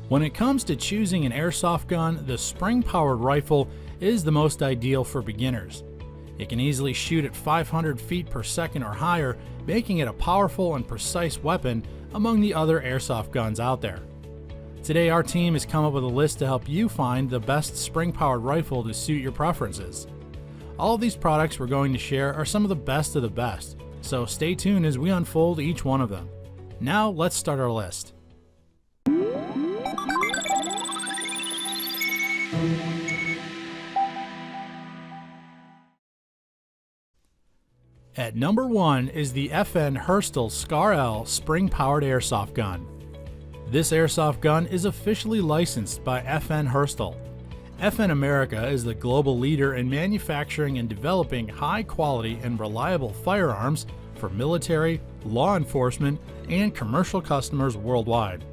When it comes to choosing an airsoft gun, the spring-powered rifle is the most ideal for beginners. It can easily shoot at 500 feet per second or higher, making it a powerful and precise weapon among the other airsoft guns out there. Today our team has come up with a list to help you find the best spring-powered rifle to suit your preferences. All of these products we're going to share are some of the best, so stay tuned as we unfold each one of them. Now let's start our list. At number 1 is the FN HERSTAL SCAR-L spring-powered airsoft gun. This airsoft gun is officially licensed by FN HERSTAL. FN America is the global leader in manufacturing and developing high-quality and reliable firearms for military, law enforcement, and commercial customers worldwide.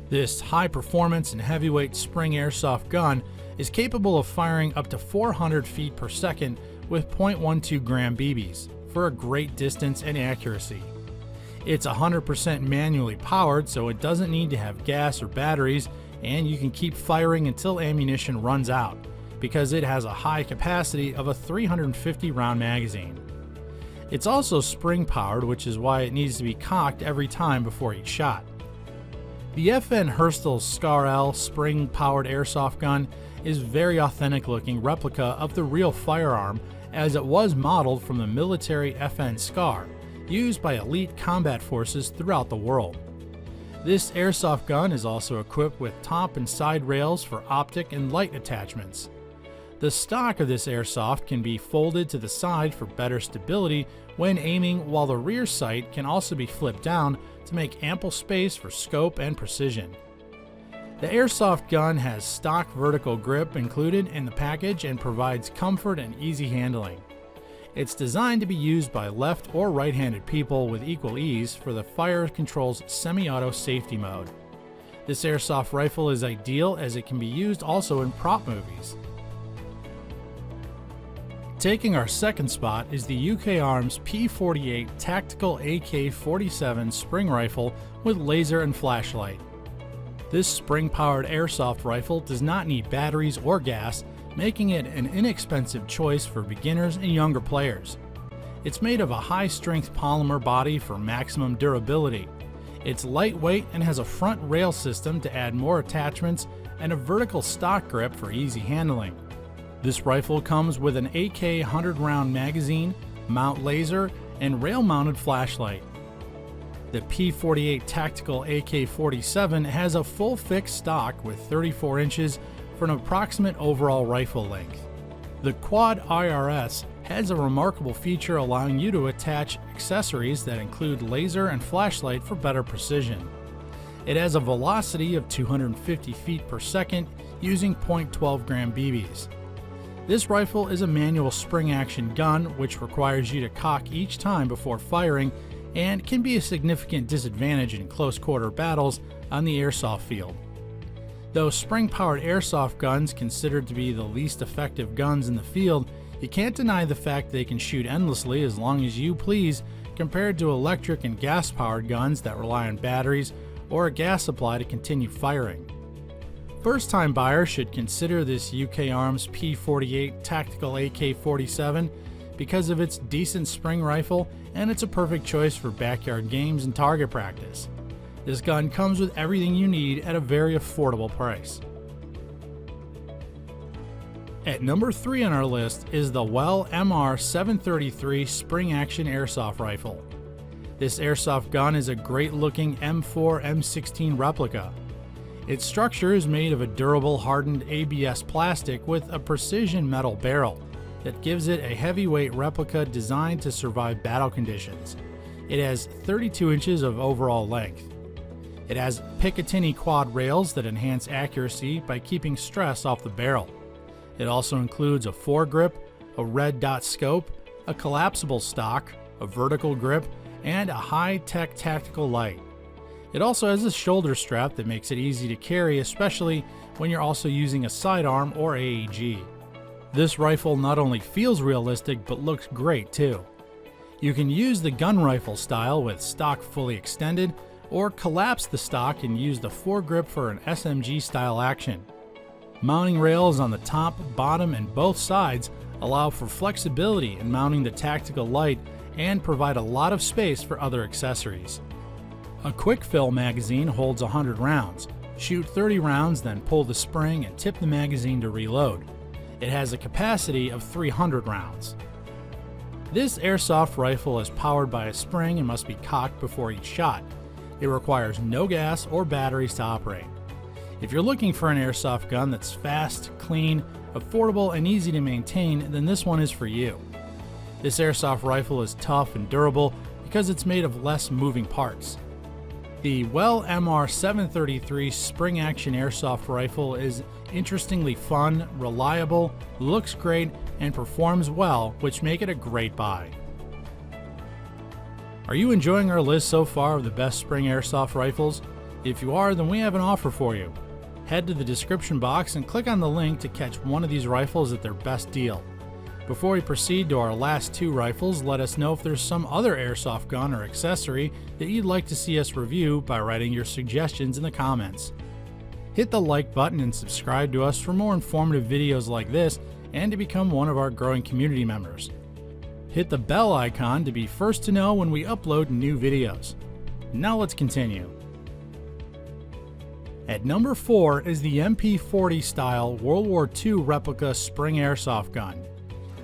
This high-performance and heavyweight spring airsoft gun is capable of firing up to 400 feet per second with .12 gram BBs for a great distance and accuracy. It's 100% manually powered, so it doesn't need to have gas or batteries, and you can keep firing until ammunition runs out because it has a high capacity of a 350 round magazine. It's also spring powered, which is why it needs to be cocked every time before each shot. The FN HERSTAL SCAR-L spring powered airsoft gun is very authentic looking replica of the real firearm, as it was modeled from the military FN SCAR, used by elite combat forces throughout the world. This airsoft gun is also equipped with top and side rails for optic and light attachments. The stock of this airsoft can be folded to the side for better stability when aiming, while the rear sight can also be flipped down to make ample space for scope and precision. The airsoft gun has stock vertical grip included in the package and provides comfort and easy handling. It's designed to be used by left or right-handed people with equal ease for the fire control's semi-auto safety mode. This airsoft rifle is ideal as it can be used also in prop movies. Taking our second spot is the UKARMS P48 Tactical AK-47 spring rifle with laser and flashlight. This spring-powered airsoft rifle does not need batteries or gas, making it an inexpensive choice for beginners and younger players. It's made of a high-strength polymer body for maximum durability. It's lightweight and has a front rail system to add more attachments and a vertical stock grip for easy handling. This rifle comes with an AK 100-round magazine, mount laser, and rail-mounted flashlight. The P48 Tactical AK-47 has a full fixed stock with 34 inches for an approximate overall rifle length. The Quad IRS has a remarkable feature allowing you to attach accessories that include laser and flashlight for better precision. It has a velocity of 250 feet per second using .12 gram BBs. This rifle is a manual spring action gun which requires you to cock each time before firing and can be a significant disadvantage in close quarter battles on the airsoft field. Though spring-powered airsoft guns considered to be the least effective guns in the field, you can't deny the fact they can shoot endlessly as long as you please compared to electric and gas-powered guns that rely on batteries or a gas supply to continue firing. First-time buyers should consider this UKARMS P48 Tactical AK-47 because of its decent spring rifle, and it's a perfect choice for backyard games and target practice. This gun comes with everything you need at a very affordable price. At number 3 on our list is the WWII MR733 Spring Action Airsoft Rifle. This airsoft gun is a great-looking M4 M16 replica. Its structure is made of a durable hardened ABS plastic with a precision metal barrel that gives it a heavyweight replica designed to survive battle conditions. It has 32 inches of overall length. It has Picatinny quad rails that enhance accuracy by keeping stress off the barrel. It also includes a foregrip, a red dot scope, a collapsible stock, a vertical grip, and a high-tech tactical light. It also has a shoulder strap that makes it easy to carry, especially when you're also using a sidearm or AEG. This rifle not only feels realistic but looks great too. You can use the gun rifle style with stock fully extended, or collapse the stock and use the foregrip for an SMG style action. Mounting rails on the top, bottom, and both sides allow for flexibility in mounting the tactical light and provide a lot of space for other accessories. A quick fill magazine holds 100 rounds. Shoot 30 rounds, then pull the spring and tip the magazine to reload. It has a capacity of 300 rounds. This airsoft rifle is powered by a spring and must be cocked before each shot. It requires no gas or batteries to operate. If you're looking for an airsoft gun that's fast, clean, affordable, and easy to maintain, then this one is for you. This airsoft rifle is tough and durable because it's made of less moving parts. The WWII MR733 spring action airsoft rifle is interestingly fun, reliable, looks great, and performs well, which make it a great buy. Are you enjoying our list so far of the best spring airsoft rifles? If you are, then we have an offer for you. Head to the description box and click on the link to catch one of these rifles at their best deal. Before we proceed to our last two rifles, let us know if there's some other airsoft gun or accessory that you'd like to see us review by writing your suggestions in the comments. Hit the like button and subscribe to us for more informative videos like this and to become one of our growing community members. Hit the bell icon to be first to know when we upload new videos. Now let's continue. At number 4 is the MP40 style World War II replica spring airsoft gun.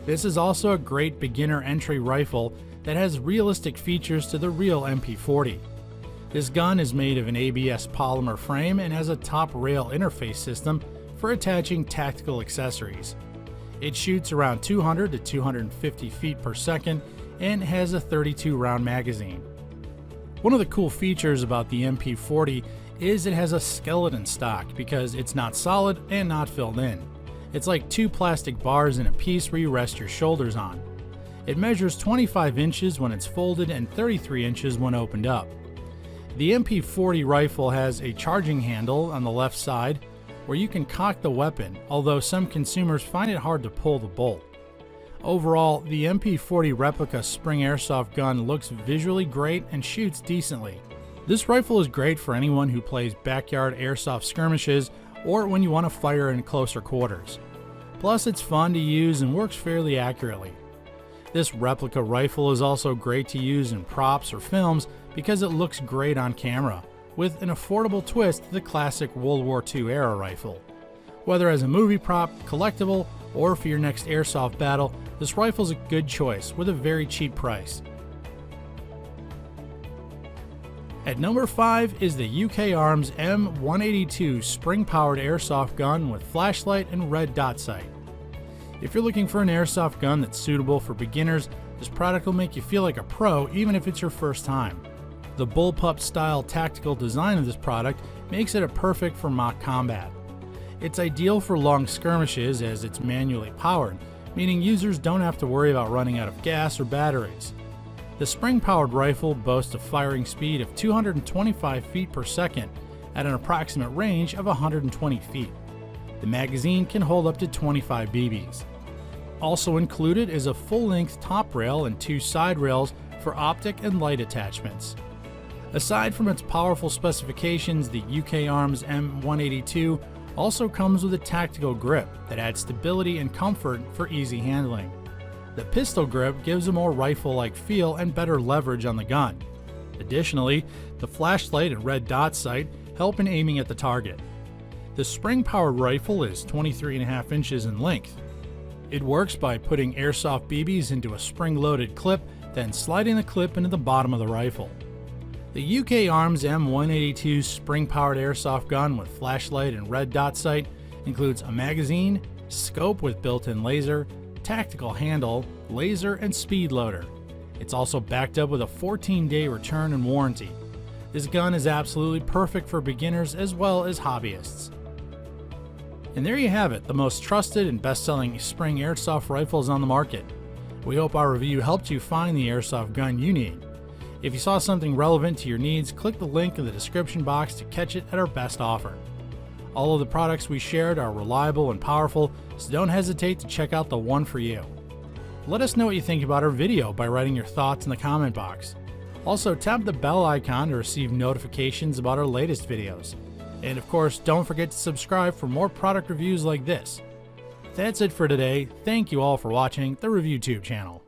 This is also a great beginner entry rifle that has realistic features to the real MP40. This gun is made of an ABS polymer frame and has a top rail interface system for attaching tactical accessories. It shoots around 200 to 250 feet per second and has a 32 round magazine. One of the cool features about the MP40 is it has a skeleton stock because it's not solid and not filled in. It's like two plastic bars in a piece where you rest your shoulders on. It measures 25 inches when it's folded and 33 inches when opened up. The MP40 rifle has a charging handle on the left side where you can cock the weapon, although some consumers find it hard to pull the bolt. Overall, the MP40 replica spring airsoft gun looks visually great and shoots decently. This rifle is great for anyone who plays backyard airsoft skirmishes or when you want to fire in closer quarters. Plus, it's fun to use and works fairly accurately. This replica rifle is also great to use in props or films because it looks great on camera, with an affordable twist to the classic World War II era rifle. Whether as a movie prop, collectible, or for your next airsoft battle, this rifle is a good choice with a very cheap price. At number 5 is the UKARMS M182 spring-powered airsoft gun with flashlight and red dot sight. If you're looking for an airsoft gun that's suitable for beginners, this product will make you feel like a pro even if it's your first time. The bullpup style tactical design of this product makes it a perfect for mock combat. It's ideal for long skirmishes as it's manually powered, meaning users don't have to worry about running out of gas or batteries. The spring-powered rifle boasts a firing speed of 225 feet per second at an approximate range of 120 feet. The magazine can hold up to 25 BBs. Also included is a full-length top rail and two side rails for optic and light attachments. Aside from its powerful specifications, the UKARMS M182 also comes with a tactical grip that adds stability and comfort for easy handling. The pistol grip gives a more rifle-like feel and better leverage on the gun. Additionally, the flashlight and red dot sight help in aiming at the target. The spring-powered rifle is 23.5 inches in length. It works by putting airsoft BBs into a spring-loaded clip, then sliding the clip into the bottom of the rifle. The UKARMS M182 spring-powered airsoft gun with flashlight and red dot sight includes a magazine, scope with built-in laser, tactical handle, laser, and speed loader. It's also backed up with a 14-day return and warranty. This gun is absolutely perfect for beginners as well as hobbyists. And there you have it, the most trusted and best-selling spring airsoft rifles on the market. We hope our review helped you find the airsoft gun you need. If you saw something relevant to your needs, click the link in the description box to catch it at our best offer. All of the products we shared are reliable and powerful, so don't hesitate to check out the one for you. Let us know what you think about our video by writing your thoughts in the comment box. Also, tap the bell icon to receive notifications about our latest videos. And of course, don't forget to subscribe for more product reviews like this. That's it for today. Thank you all for watching the ReviewTube channel.